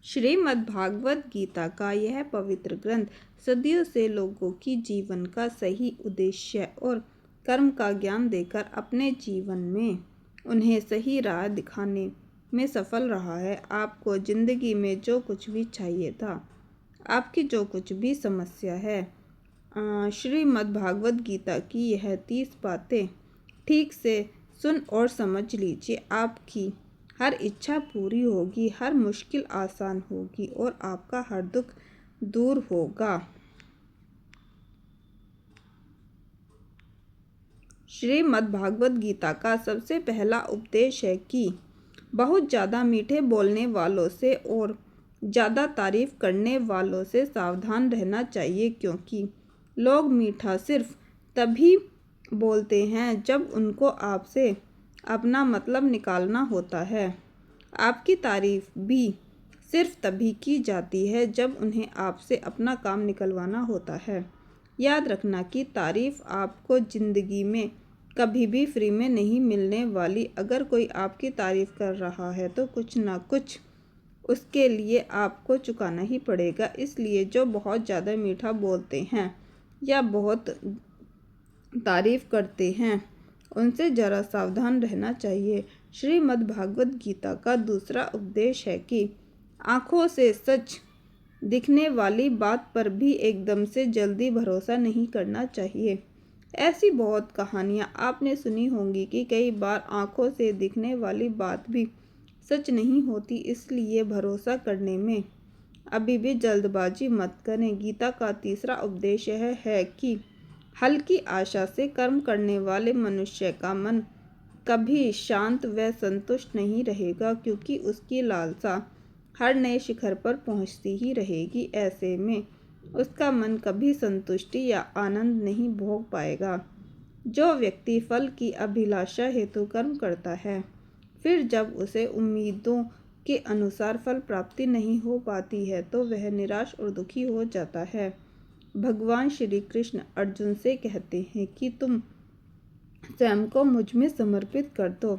श्रीमद् भागवत गीता का यह पवित्र ग्रंथ सदियों से लोगों की जीवन का सही उद्देश्य और कर्म का ज्ञान देकर अपने जीवन में उन्हें सही राह दिखाने में सफल रहा है। आपको जिंदगी में जो कुछ भी चाहिए था, आपकी जो कुछ भी समस्या है, श्रीमद् भागवत गीता की यह 30 बातें ठीक से सुन और समझ लीजिए। आपकी हर इच्छा पूरी होगी, हर मुश्किल आसान होगी और आपका हर दुख दूर होगा। श्रीमद् भागवत गीता का सबसे पहला उपदेश है कि बहुत ज़्यादा मीठे बोलने वालों से और ज़्यादा तारीफ करने वालों से सावधान रहना चाहिए, क्योंकि लोग मीठा सिर्फ तभी बोलते हैं जब उनको आपसे अपना मतलब निकालना होता है। आपकी तारीफ भी सिर्फ तभी की जाती है जब उन्हें आपसे अपना काम निकलवाना होता है। याद रखना कि तारीफ आपको ज़िंदगी में कभी भी फ्री में नहीं मिलने वाली। अगर कोई आपकी तारीफ कर रहा है तो कुछ ना कुछ उसके लिए आपको चुकाना ही पड़ेगा। इसलिए जो बहुत ज़्यादा मीठा बोलते हैं या बहुत तारीफ करते हैं, उनसे ज़रा सावधान रहना चाहिए। श्रीमद् भागवत गीता का दूसरा उपदेश है कि आँखों से सच दिखने वाली बात पर भी एकदम से जल्दी भरोसा नहीं करना चाहिए। ऐसी बहुत कहानियाँ आपने सुनी होंगी कि कई बार आँखों से दिखने वाली बात भी सच नहीं होती, इसलिए भरोसा करने में अभी भी जल्दबाजी मत करें। गीता का तीसरा उपदेश यह है कि हल्की आशा से कर्म करने वाले मनुष्य का मन कभी शांत व संतुष्ट नहीं रहेगा, क्योंकि उसकी लालसा हर नए शिखर पर पहुंचती ही रहेगी। ऐसे में उसका मन कभी संतुष्टि या आनंद नहीं भोग पाएगा। जो व्यक्ति फल की अभिलाषा हेतु कर्म करता है, फिर जब उसे उम्मीदों के अनुसार फल प्राप्ति नहीं हो पाती है तो वह निराश और दुखी हो जाता है। भगवान श्री कृष्ण अर्जुन से कहते हैं कि तुम स्वयं को मुझ में समर्पित कर दो,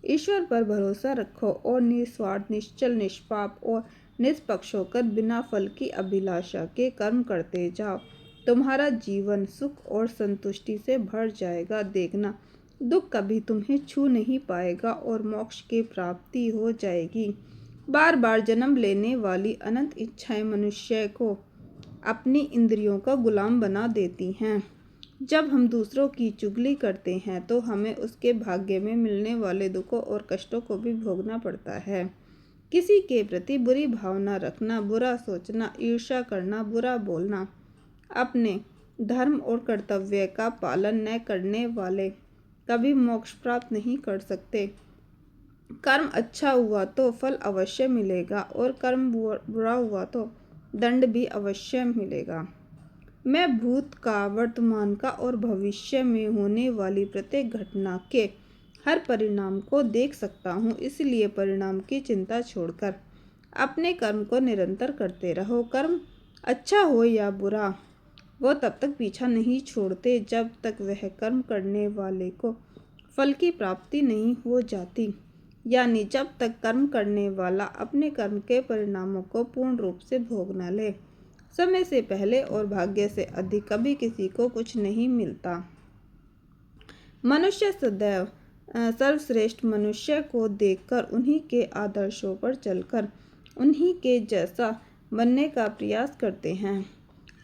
ईश्वर पर भरोसा रखो और निस्वार्थ, निश्चल, निष्पाप और निष्पक्ष होकर बिना फल की अभिलाषा के कर्म करते जाओ। तुम्हारा जीवन सुख और संतुष्टि से भर जाएगा। देखना, दुख कभी तुम्हें छू नहीं पाएगा और मोक्ष की प्राप्ति हो जाएगी। बार बार जन्म लेने वाली अनंत इच्छाएं मनुष्य को अपनी इंद्रियों का गुलाम बना देती हैं। जब हम दूसरों की चुगली करते हैं तो हमें उसके भाग्य में मिलने वाले दुखों और कष्टों को भी भोगना पड़ता है। किसी के प्रति बुरी भावना रखना, बुरा सोचना, ईर्ष्या करना, बुरा बोलना, अपने धर्म और कर्तव्य का पालन न करने वाले कभी मोक्ष प्राप्त नहीं कर सकते। कर्म अच्छा हुआ तो फल अवश्य मिलेगा और कर्म बुरा हुआ तो दंड भी अवश्य मिलेगा। मैं भूत का, वर्तमान का और भविष्य में होने वाली प्रत्येक घटना के हर परिणाम को देख सकता हूँ, इसलिए परिणाम की चिंता छोड़कर अपने कर्म को निरंतर करते रहो। कर्म अच्छा हो या बुरा, वो तब तक पीछा नहीं छोड़ते जब तक वह कर्म करने वाले को फल की प्राप्ति नहीं हो जाती, यानी जब तक कर्म करने वाला अपने कर्म के परिणामों को पूर्ण रूप से भोग न ले। समय से पहले और भाग्य से अधिक कभी किसी को कुछ नहीं मिलता। मनुष्य सदैव सर्वश्रेष्ठ मनुष्य को देखकर, उन्हीं के आदर्शों पर चलकर उन्हीं के जैसा बनने का प्रयास करते हैं।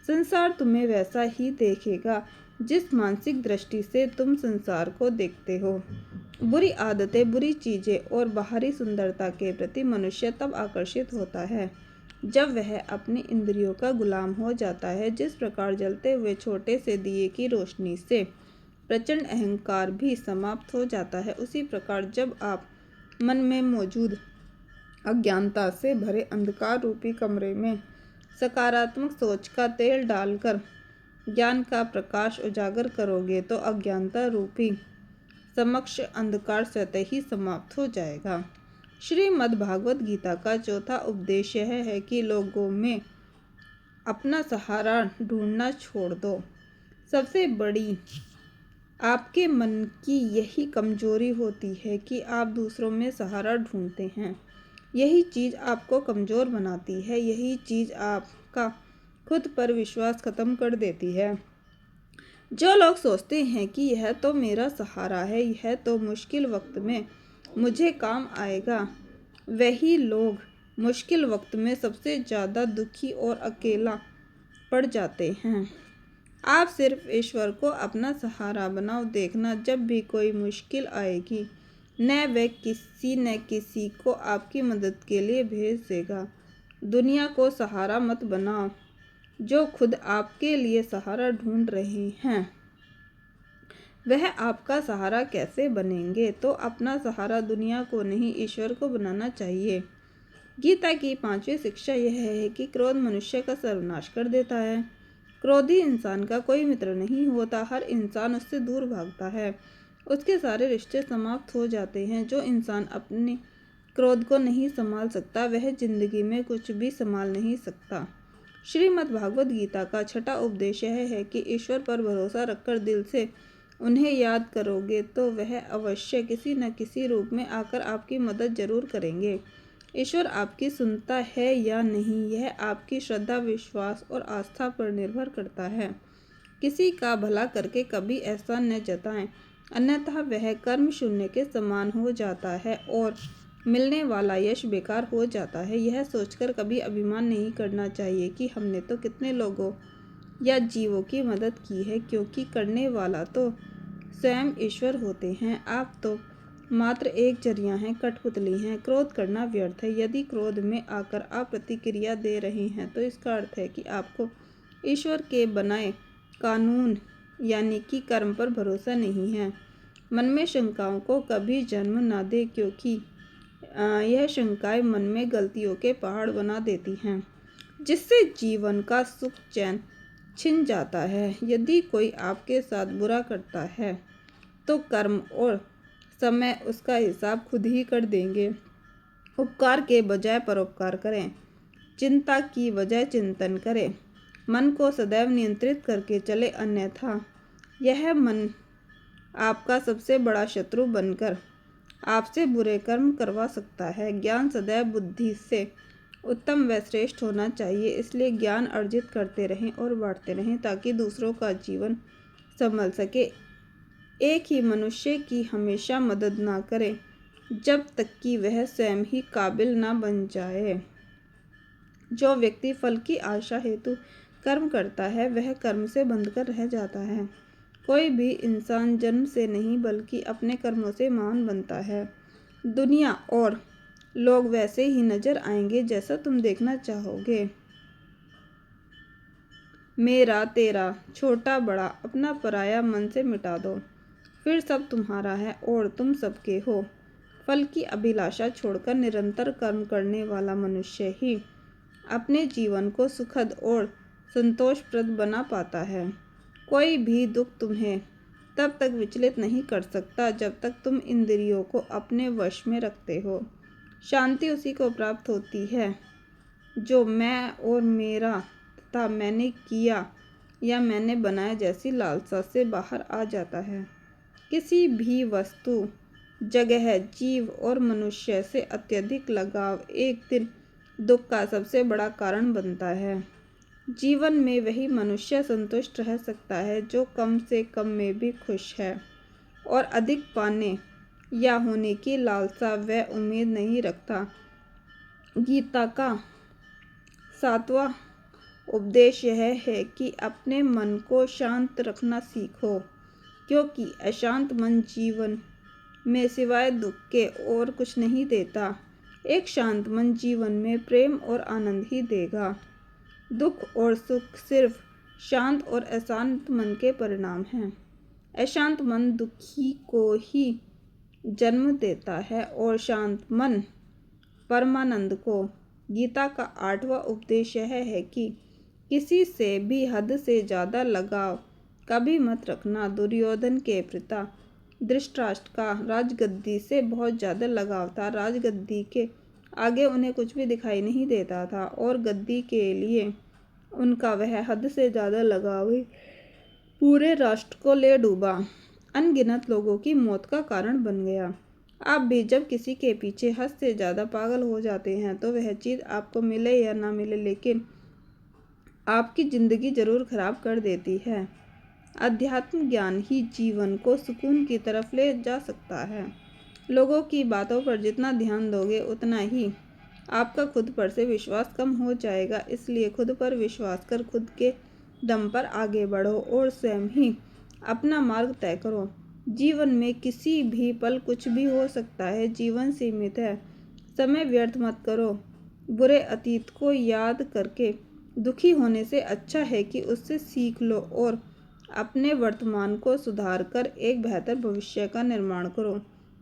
संसार तुम्हें वैसा ही देखेगा जिस मानसिक दृष्टि से तुम संसार को देखते हो। बुरी आदतें, बुरी चीज़ें और बाहरी सुंदरता के प्रति मनुष्य तब आकर्षित होता है जब वह अपनी इंद्रियों का गुलाम हो जाता है। जिस प्रकार जलते हुए छोटे से दिए की रोशनी से प्रचंड अहंकार भी समाप्त हो जाता है, उसी प्रकार जब आप मन में मौजूद अज्ञानता से भरे अंधकार रूपी कमरे में सकारात्मक सोच का तेल डालकर ज्ञान का प्रकाश उजागर करोगे तो अज्ञानता रूपी समक्ष अंधकार स्वतः ही समाप्त हो जाएगा। श्रीमद् भागवत गीता का चौथा उपदेश यह है कि लोगों में अपना सहारा ढूंढना छोड़ दो। सबसे बड़ी आपके मन की यही कमजोरी होती है कि आप दूसरों में सहारा ढूंढते हैं। यही चीज़ आपको कमज़ोर बनाती है, यही चीज़ आपका खुद पर विश्वास ख़त्म कर देती है। जो लोग सोचते हैं कि यह तो मेरा सहारा है, यह तो मुश्किल वक्त में मुझे काम आएगा, वही लोग मुश्किल वक्त में सबसे ज़्यादा दुखी और अकेला पड़ जाते हैं। आप सिर्फ ईश्वर को अपना सहारा बनाओ, देखना जब भी कोई मुश्किल आएगी न वह किसी न किसी को आपकी मदद के लिए भेज देगा। दुनिया को सहारा मत बनाओ, जो खुद आपके लिए सहारा ढूंढ रहे हैं वह आपका सहारा कैसे बनेंगे। तो अपना सहारा दुनिया को नहीं, ईश्वर को बनाना चाहिए। गीता की 5वीं शिक्षा यह है कि क्रोध मनुष्य का सर्वनाश कर देता है। क्रोधी इंसान का कोई मित्र नहीं होता, हर इंसान उससे दूर भागता है, उसके सारे रिश्ते समाप्त हो जाते हैं। जो इंसान अपने क्रोध को नहीं संभाल सकता वह जिंदगी में कुछ भी संभाल नहीं सकता। श्रीमद् भागवत गीता का 6वां उपदेश यह है कि ईश्वर पर भरोसा रखकर दिल से उन्हें याद करोगे तो वह अवश्य किसी न किसी रूप में आकर आपकी मदद जरूर करेंगे। ईश्वर आपकी सुनता है या नहीं, यह आपकी श्रद्धा, विश्वास और आस्था पर निर्भर करता है। किसी का भला करके कभी ऐसा न जताएं, अन्यथा वह कर्म शून्य के समान हो जाता है और मिलने वाला यश बेकार हो जाता है। यह सोचकर कभी अभिमान नहीं करना चाहिए कि हमने तो कितने लोगों या जीवों की मदद की है, क्योंकि करने वाला तो स्वयं ईश्वर होते हैं। आप तो मात्र एक जरिया हैं, कठपुतली हैं। क्रोध करना व्यर्थ है। यदि क्रोध में आकर आप प्रतिक्रिया दे रहे हैं तो इसका अर्थ है कि आपको ईश्वर के बनाए कानून यानी कि कर्म पर भरोसा नहीं है। मन में शंकाओं को कभी जन्म ना दे, क्योंकि यह शंकाएं मन में गलतियों के पहाड़ बना देती हैं, जिससे जीवन का सुख चैन छिन जाता है। यदि कोई आपके साथ बुरा करता है तो कर्म और समय उसका हिसाब खुद ही कर देंगे। उपकार के बजाय परोपकार करें, चिंता की बजाय चिंतन करें, मन को सदैव नियंत्रित करके चले, अन्यथा यह मन आपका सबसे बड़ा शत्रु बनकर आपसे बुरे कर्म करवा सकता है। ज्ञान सदैव बुद्धि से उत्तम व श्रेष्ठ होना चाहिए, इसलिए ज्ञान अर्जित करते रहें और बांटते रहें ताकि दूसरों का जीवन संभल सके। एक ही मनुष्य की हमेशा मदद ना करें जब तक कि वह स्वयं ही काबिल ना बन जाए। जो व्यक्ति फल की आशा हेतु कर्म करता है वह कर्म से बंधकर रह जाता है। कोई भी इंसान जन्म से नहीं बल्कि अपने कर्मों से महान बनता है। दुनिया और लोग वैसे ही नजर आएंगे जैसा तुम देखना चाहोगे। मेरा तेरा, छोटा बड़ा, अपना पराया मन से मिटा दो, फिर सब तुम्हारा है और तुम सबके हो। फल की अभिलाषा छोड़कर निरंतर कर्म करने वाला मनुष्य ही अपने जीवन को सुखद और संतोषप्रद बना पाता है। कोई भी दुख तुम्हें तब तक विचलित नहीं कर सकता जब तक तुम इंद्रियों को अपने वश में रखते हो। शांति उसी को प्राप्त होती है जो मैं और मेरा तथा मैंने किया या मैंने बनाया जैसी लालसा से बाहर आ जाता है। किसी भी वस्तु, जगह, जीव और मनुष्य से अत्यधिक लगाव एक दिन दुख का सबसे बड़ा कारण बनता है। जीवन में वही मनुष्य संतुष्ट रह सकता है जो कम से कम में भी खुश है और अधिक पाने या होने की लालसा व उम्मीद नहीं रखता। गीता का 7वां उपदेश यह है कि अपने मन को शांत रखना सीखो, क्योंकि अशांत मन जीवन में सिवाय दुख के और कुछ नहीं देता। एक शांत मन जीवन में प्रेम और आनंद ही देगा। दुख और सुख सिर्फ शांत और अशांत मन के परिणाम हैं। अशांत मन दुखी को ही जन्म देता है और शांत मन परमानंद को। गीता का 8वां उपदेश यह है कि किसी से भी हद से ज़्यादा लगाव कभी मत रखना। दुर्योधन के पिता धृतराष्ट्र का राजगद्दी से बहुत ज़्यादा लगाव था। राजगद्दी के आगे उन्हें कुछ भी दिखाई नहीं देता था और गद्दी के लिए उनका वह हद से ज़्यादा लगाव ही पूरे राष्ट्र को ले डूबा, अनगिनत लोगों की मौत का कारण बन गया। आप भी जब किसी के पीछे हद से ज़्यादा पागल हो जाते हैं तो वह चीज़ आपको मिले या ना मिले लेकिन आपकी ज़िंदगी ज़रूर खराब कर देती है। अध्यात्म ज्ञान ही जीवन को सुकून की तरफ ले जा सकता है। लोगों की बातों पर जितना ध्यान दोगे उतना ही आपका खुद पर से विश्वास कम हो जाएगा। इसलिए खुद पर विश्वास कर खुद के दम पर आगे बढ़ो और स्वयं ही अपना मार्ग तय करो। जीवन में किसी भी पल कुछ भी हो सकता है। जीवन सीमित है, समय व्यर्थ मत करो। बुरे अतीत को याद करके दुखी होने से अच्छा है कि उससे सीख लो और अपने वर्तमान को सुधार कर एक बेहतर भविष्य का निर्माण करो।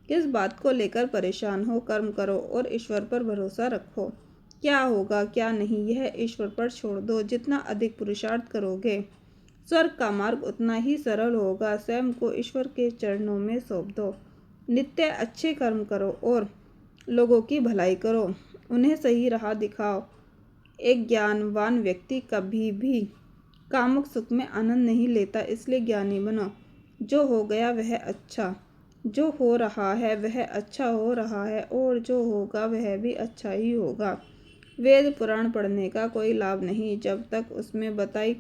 किस बात को लेकर परेशान हो, कर्म करो और ईश्वर पर भरोसा रखो। क्या होगा क्या नहीं यह ईश्वर पर छोड़ दो। जितना अधिक पुरुषार्थ करोगे स्वर्ग का मार्ग उतना ही सरल होगा। स्वयं को ईश्वर के चरणों में सौंप दो। नित्य अच्छे कर्म करो और लोगों की भलाई करो, उन्हें सही राह दिखाओ। एक ज्ञानवान व्यक्ति कभी भी कामुक सुख में आनंद नहीं लेता, इसलिए ज्ञानी बनो। जो हो गया वह अच्छा, जो हो रहा है वह अच्छा हो रहा है और जो होगा वह भी अच्छा ही होगा। वेद पुराण पढ़ने का कोई लाभ नहीं जब तक उसमें बताई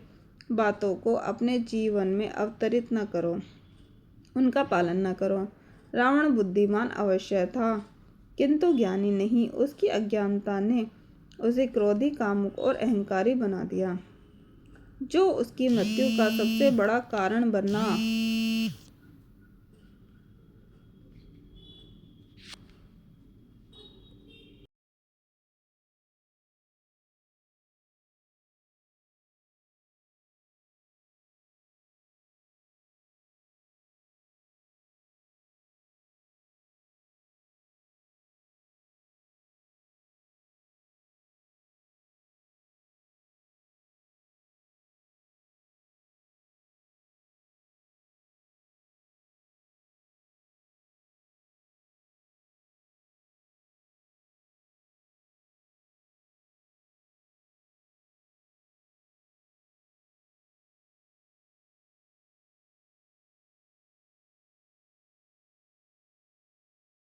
बातों को अपने जीवन में अवतरित न करो, उनका पालन न करो। रावण बुद्धिमान अवश्य था किंतु ज्ञानी नहीं। उसकी अज्ञानता ने उसे क्रोधी, कामुक और अहंकारी बना दिया, जो उसकी मृत्यु का सबसे बड़ा कारण बना।